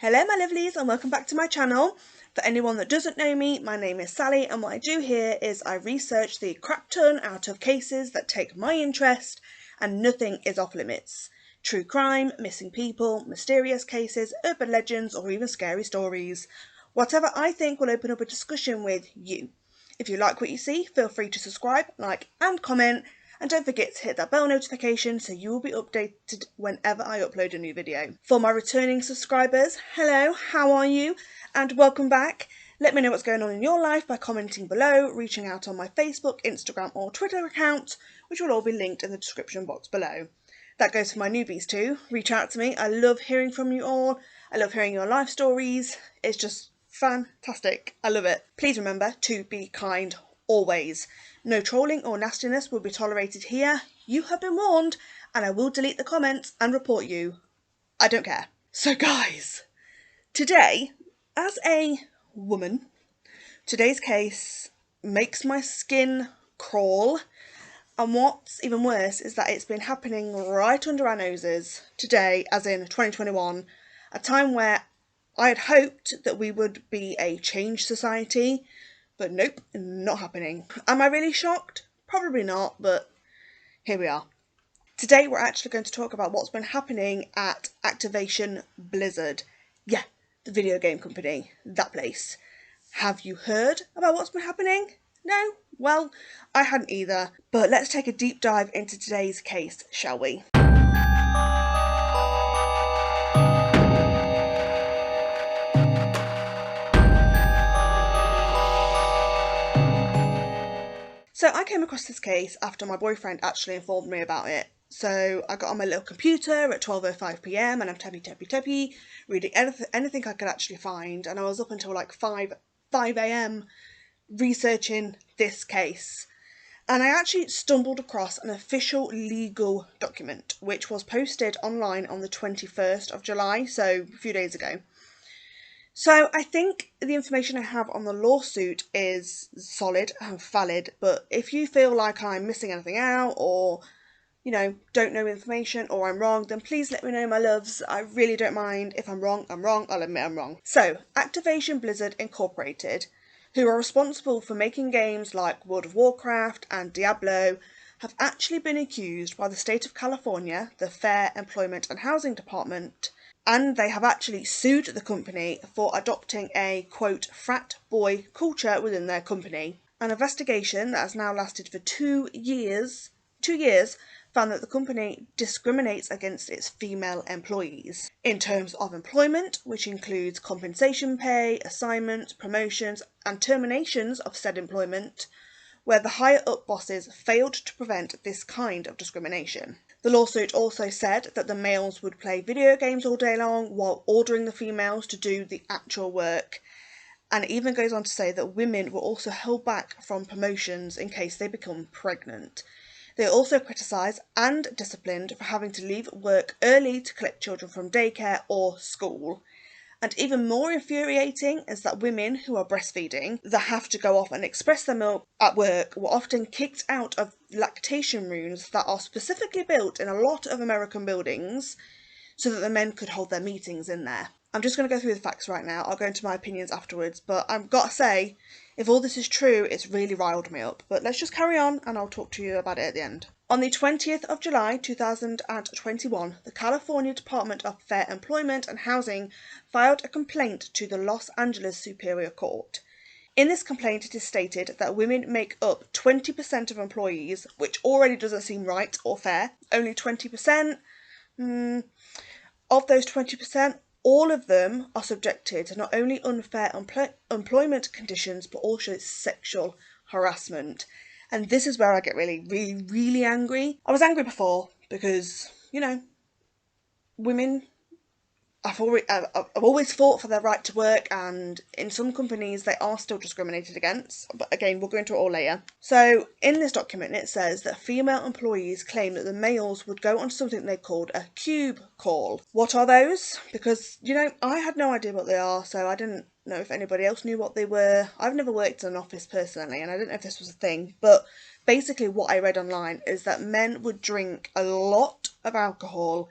Hello my lovelies and welcome back to my channel. For anyone that doesn't know me, my name is Sally and what I do here is I research the crap ton out of cases that take my interest and nothing is off limits. True crime, missing people, mysterious cases, urban legends or even scary stories. Whatever I think will open up a discussion with you. If you like what you see, feel free to subscribe, like and comment. And don't forget to hit that bell notification so you will be updated whenever I upload a new video. For my returning subscribers, hello, how are you? And welcome back. Let me know what's going on in your life by commenting below, reaching out on my Facebook, Instagram or Twitter account, which will all be linked in the description box below. That goes for my newbies too. Reach out to me. I love hearing from you all. I love hearing your life stories. It's just fantastic. I love it. Please remember to be kind always. No trolling or nastiness will be tolerated here. You have been warned, and I will delete the comments and report you. I don't care. So guys, today, as a woman, today's case makes my skin crawl, and what's even worse is that it's been happening right under our noses today, as in 2021, a time where I had hoped that we would be a changed society. But nope, not happening. Am I really shocked? Probably not, but here we are. Today we're actually going to talk about what's been happening at Activision Blizzard. Yeah, the video game company, that place. Have you heard about what's been happening? No? Well, I hadn't either, but let's take a deep dive into today's case, shall we? So I came across this case after my boyfriend actually informed me about it. So I got on my little computer at 12:05 PM and I'm tappy, reading anything I could actually find. And I was up until like 5 AM researching this case. And I actually stumbled across an official legal document, which was posted online on the 21st of July, so a few days ago. So I think the information I have on the lawsuit is solid and valid, but if you feel like I'm missing anything out or, you know, don't know information or I'm wrong, then please let me know, my loves. I really don't mind. If I'm wrong, I'm wrong. I'll admit I'm wrong. So, Activision Blizzard Incorporated, who are responsible for making games like World of Warcraft and Diablo, have actually been accused by the state of California, the Fair Employment and Housing Department, and they have actually sued the company for adopting a, quote, frat boy culture within their company. An investigation that has now lasted for 2 years, found that the company discriminates against its female employees in terms of employment, which includes compensation pay, assignments, promotions, and terminations of said employment, where the higher-up bosses failed to prevent this kind of discrimination. The lawsuit also said that the males would play video games all day long while ordering the females to do the actual work, and it even goes on to say that women were also held back from promotions in case they become pregnant. They are also criticised and disciplined for having to leave work early to collect children from daycare or school. And even more infuriating is that women who are breastfeeding that have to go off and express their milk at work were often kicked out of lactation rooms that are specifically built in a lot of American buildings so that the men could hold their meetings in there. I'm just going to go through the facts right now. I'll go into my opinions afterwards, but I've got to say, if all this is true, it's really riled me up. But let's just carry on and I'll talk to you about it at the end. On the 20th of July 2021, the California Department of Fair Employment and Housing filed a complaint to the Los Angeles Superior Court. In this complaint, it is stated that women make up 20% of employees, which already doesn't seem right or fair. Only 20%? Of those 20%, all of them are subjected to not only unfair employment conditions, but also sexual harassment. And this is where I get really angry. I was angry before because, you know, women, I've always fought for their right to work, and in some companies they are still discriminated against, but again we'll go into it all later. So in this document it says that female employees claim that the males would go on something they called a cube call. What are those? Because, you know, I had no idea what they are, so I didn't know if anybody else knew what they were. I've never worked in an office personally and I didn't know if this was a thing, but basically what I read online is that men would drink a lot of alcohol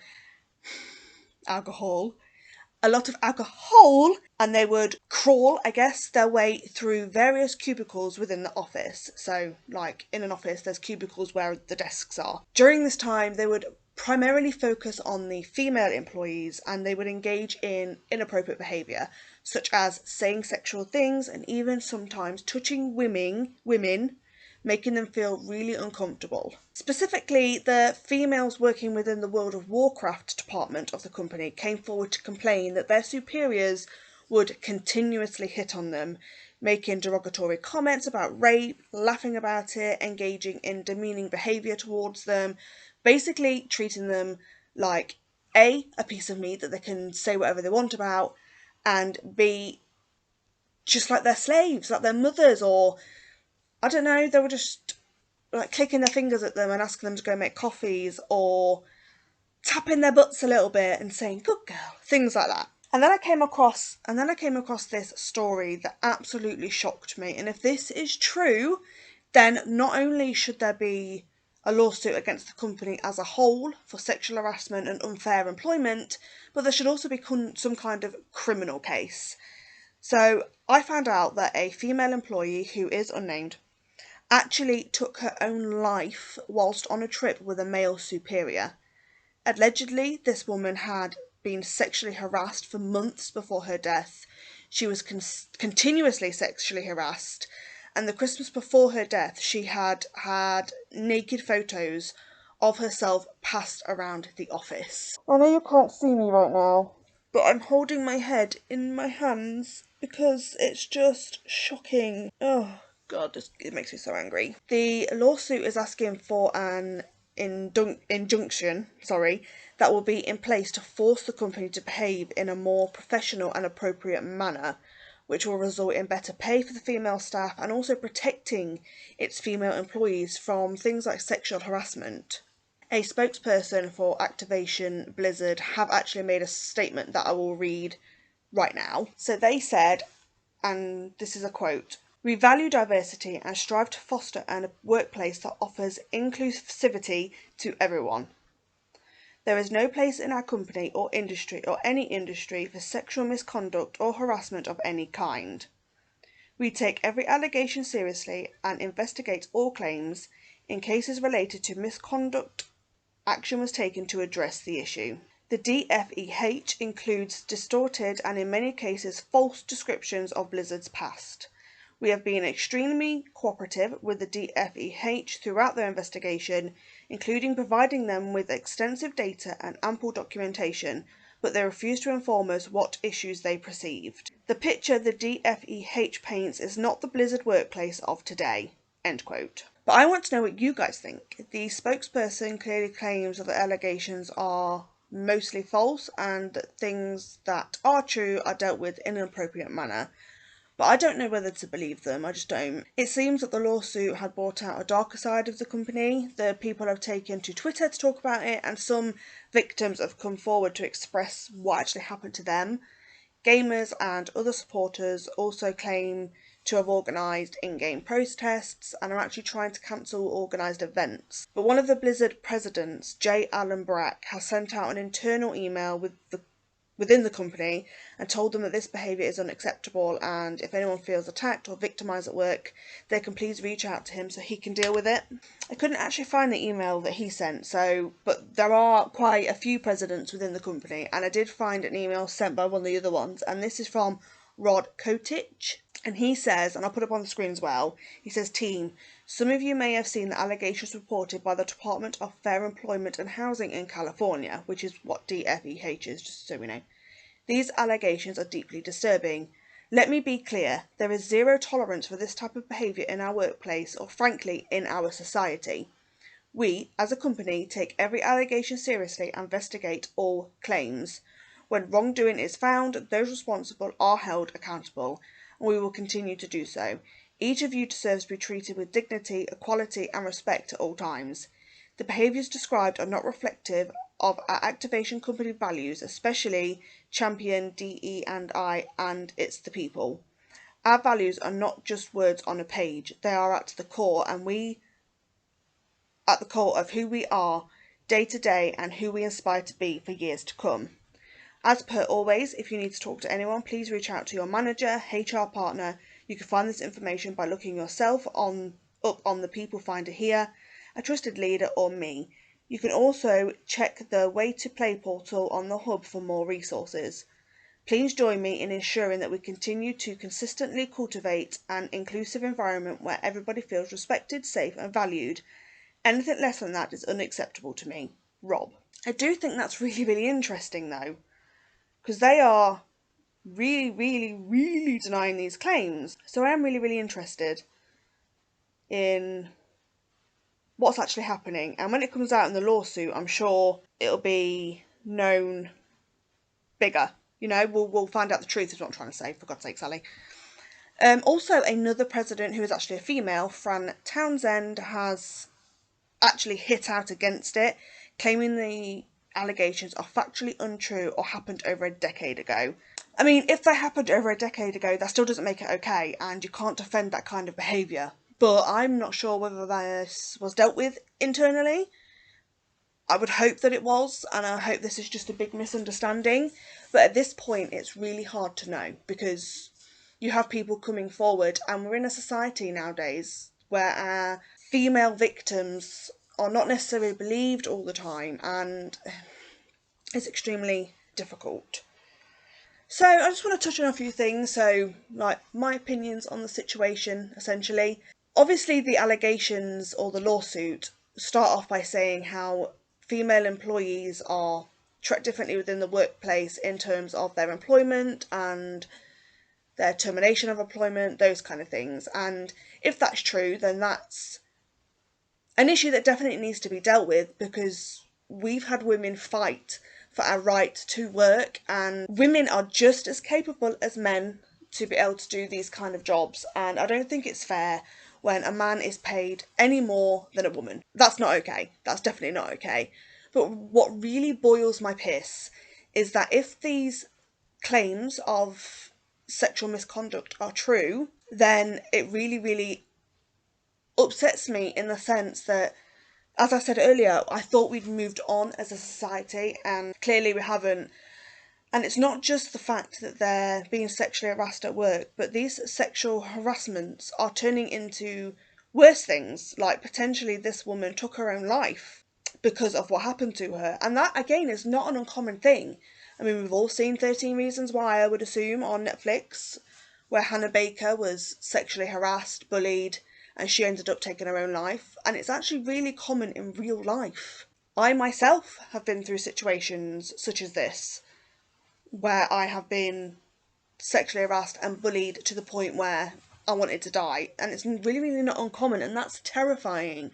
a lot of alcohol, and they would crawl, I guess, their way through various cubicles within the office. So, like, in an office, there's cubicles where the desks are. During this time, they would primarily focus on the female employees, and they would engage in inappropriate behaviour, such as saying sexual things and even sometimes touching women, making them feel really uncomfortable. Specifically, the females working within the World of Warcraft department of the company came forward to complain that their superiors would continuously hit on them, making derogatory comments about rape, laughing about it, engaging in demeaning behaviour towards them, basically treating them like A, a piece of meat that they can say whatever they want about, and B, just like they're slaves, like their mothers, or I don't know, they were just like clicking their fingers at them and asking them to go make coffees, or tapping their butts a little bit and saying good girl, things like that. And then I came across this story that absolutely shocked me. And if this is true, then not only should there be a lawsuit against the company as a whole for sexual harassment and unfair employment, but there should also be some kind of criminal case. So I found out that a female employee, who is unnamed, actually took her own life whilst on a trip with a male superior. Allegedly, this woman had been sexually harassed for months before her death. She was continuously sexually harassed, and the Christmas before her death, she had naked photos of herself passed around the office. I know you can't see me right now, but I'm holding my head in my hands because it's just shocking. Oh God, it makes me so angry. The lawsuit is asking for an injunction, that will be in place to force the company to behave in a more professional and appropriate manner, which will result in better pay for the female staff and also protecting its female employees from things like sexual harassment. A spokesperson for Activision Blizzard have actually made a statement that I will read right now. So they said, and this is a quote, "We value diversity and strive to foster a workplace that offers inclusivity to everyone. There is no place in our company or industry or any industry for sexual misconduct or harassment of any kind. We take every allegation seriously and investigate all claims. In cases related to misconduct, action was taken to address the issue. The DFEH includes distorted and in many cases false descriptions of Blizzard's past. We have been extremely cooperative with the DFEH throughout their investigation, including providing them with extensive data and ample documentation, but they refuse to inform us what issues they perceived. The picture the DFEH paints is not the Blizzard workplace of today." End quote. But I want to know what you guys think. The spokesperson clearly claims that the allegations are mostly false and that things that are true are dealt with in an appropriate manner. But I don't know whether to believe them, I just don't. It seems that the lawsuit had brought out a darker side of the company. The people have taken to Twitter to talk about it, and some victims have come forward to express what actually happened to them. Gamers and other supporters also claim to have organised in-game protests and are actually trying to cancel organised events. But one of the Blizzard presidents, J. Allen Brack, has sent out an internal email within the company and told them that this behaviour is unacceptable, and if anyone feels attacked or victimised at work, they can please reach out to him so he can deal with it. I couldn't actually find the email that he sent, but there are quite a few presidents within the company, and I did find an email sent by one of the other ones, and this is from Rod Kotich, and he says, and I'll put it up on the screen as well, he says, "Team, some of you may have seen the allegations reported by the Department of Fair Employment and Housing in California," which is what DFEH is, just so we know. "These allegations are deeply disturbing. Let me be clear, there is zero tolerance for this type of behaviour in our workplace or frankly in our society. We, as a company, take every allegation seriously and investigate all claims. When wrongdoing is found, those responsible are held accountable, and we will continue to do so. Each of you deserves to be treated with dignity, equality and respect at all times. The behaviours described are not reflective of our Activation company values, especially champion DE&I and it's the people. Our values are not just words on a page, they are at the core of who we are day to day and who we aspire to be for years to come. As per always, if you need to talk to anyone, please reach out to your manager, HR partner. You can find this information by looking yourself up on the People Finder here, a trusted leader, or me. You can also check the Way to Play portal on the hub for more resources. Please join me in ensuring that we continue to consistently cultivate an inclusive environment where everybody feels respected, safe and valued. Anything less than that is unacceptable to me. Rob. I do think that's really, really interesting though, because they are really, really, really denying these claims. So I am really, really interested in what's actually happening. And when it comes out in the lawsuit, I'm sure it'll be known bigger. You know, we'll find out the truth is what I'm trying to say, for God's sake, Sally. Also, another president who is actually a female, Fran Townsend, has actually hit out against it, claiming the allegations are factually untrue or happened over a decade ago. I mean, if they happened over a decade ago, that still doesn't make it okay, and you can't defend that kind of behaviour. But I'm not sure whether this was dealt with internally. I would hope that it was, and I hope this is just a big misunderstanding. But at this point, it's really hard to know, because you have people coming forward, and we're in a society nowadays where our female victims are not necessarily believed all the time, and it's extremely difficult. So I just want to touch on a few things. So, like, my opinions on the situation, essentially. Obviously, the allegations or the lawsuit start off by saying how female employees are treated differently within the workplace in terms of their employment and their termination of employment, those kind of things. And if that's true, then that's an issue that definitely needs to be dealt with, because we've had women fight for our right to work, and women are just as capable as men to be able to do these kind of jobs. And I don't think it's fair when a man is paid any more than a woman. That's not okay. That's definitely not okay. But what really boils my piss is that if these claims of sexual misconduct are true, then it really, really upsets me, in the sense that, as I said earlier, I thought we'd moved on as a society, and clearly we haven't. And it's not just the fact that they're being sexually harassed at work, but these sexual harassments are turning into worse things, like potentially this woman took her own life because of what happened to her. And that, again, is not an uncommon thing. I mean, we've all seen 13 Reasons Why, I would assume, on Netflix, where Hannah Baker was sexually harassed, bullied, and she ended up taking her own life. And it's actually really common in real life. I myself have been through situations such as this, where I have been sexually harassed and bullied to the point where I wanted to die. And it's really, really not uncommon, and that's terrifying.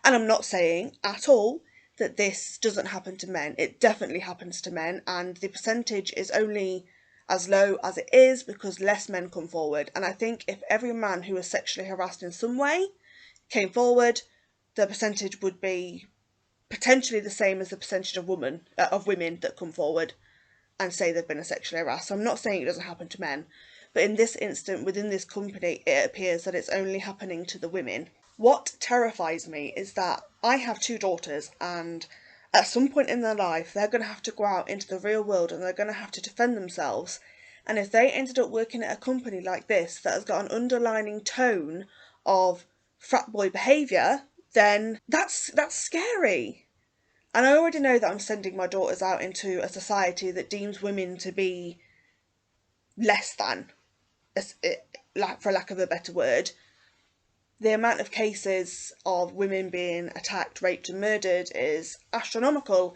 And I'm not saying at all that this doesn't happen to men. It definitely happens to men, and the percentage is only as low as it is because less men come forward. And I think if every man who was sexually harassed in some way came forward, the percentage would be potentially the same as the percentage of women that come forward and say they've been sexually harassed. So I'm not saying it doesn't happen to men, but in this instant, within this company, it appears that it's only happening to the women. What terrifies me is that I have 2 daughters, and at some point in their life, they're going to have to go out into the real world, and they're going to have to defend themselves. And if they ended up working at a company like this that has got an underlining tone of frat boy behaviour, then that's scary. And I already know that I'm sending my daughters out into a society that deems women to be less than, for lack of a better word. The amount of cases of women being attacked, raped and murdered is astronomical,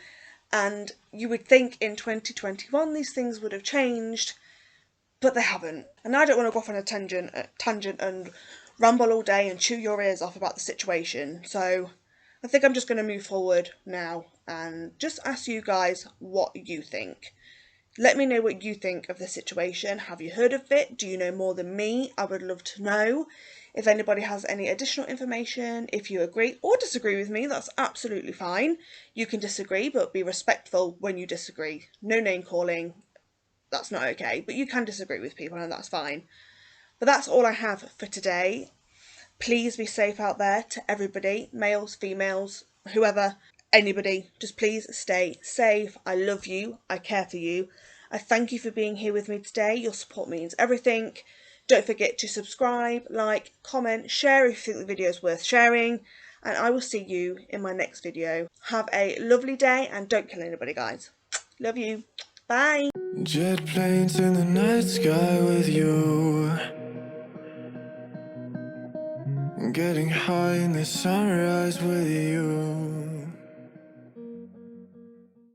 and you would think in 2021 these things would have changed, but they haven't. And I don't want to go off on a tangent and ramble all day and chew your ears off about the situation, so I think I'm just going to move forward now and just ask you guys what you think. Let me know what you think of the situation. Have you heard of it? Do you know more than me? I would love to know. If anybody has any additional information, if you agree or disagree with me, that's absolutely fine. You can disagree, but be respectful when you disagree. No name calling, that's not okay. But you can disagree with people, and that's fine. But that's all I have for today. Please be safe out there to everybody, males, females, whoever. anybody, just please stay safe. I love you. I care for you. I thank you for being here with me today. Your support means everything. Don't forget to subscribe, like, comment, share if you think the video is worth sharing, and I will see you in my next video. Have a lovely day and don't kill anybody, guys. Love you. Bye. Jet planes in the night sky with you, getting high in the sunrise with you.